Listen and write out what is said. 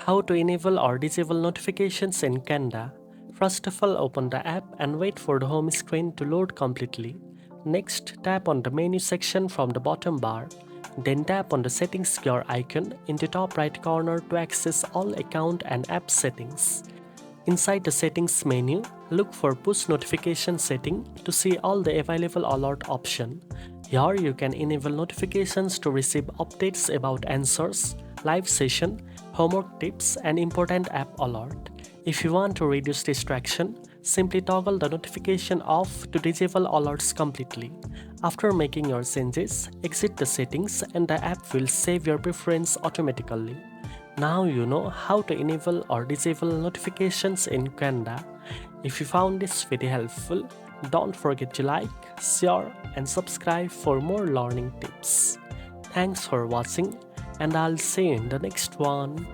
How to enable or disable notifications in QANDA. First of all, open the app and wait for the home screen to load completely. Next, tap on the menu section from the bottom bar. Then tap on the settings gear icon in the top right corner to access all account and app settings. Inside the settings menu, look for push notification setting to see all the available alert option. Here you can enable notifications to receive updates about answers, live session, homework tips and important app alert. If you want to reduce distraction, simply toggle the notification off to disable alerts completely. After making your changes, exit the settings and the app will save your preference automatically. Now you know how to enable or disable notifications in QANDA. If you found this video helpful, don't forget to like, share and subscribe for more learning tips. Thanks for watching and I'll see you in the next one.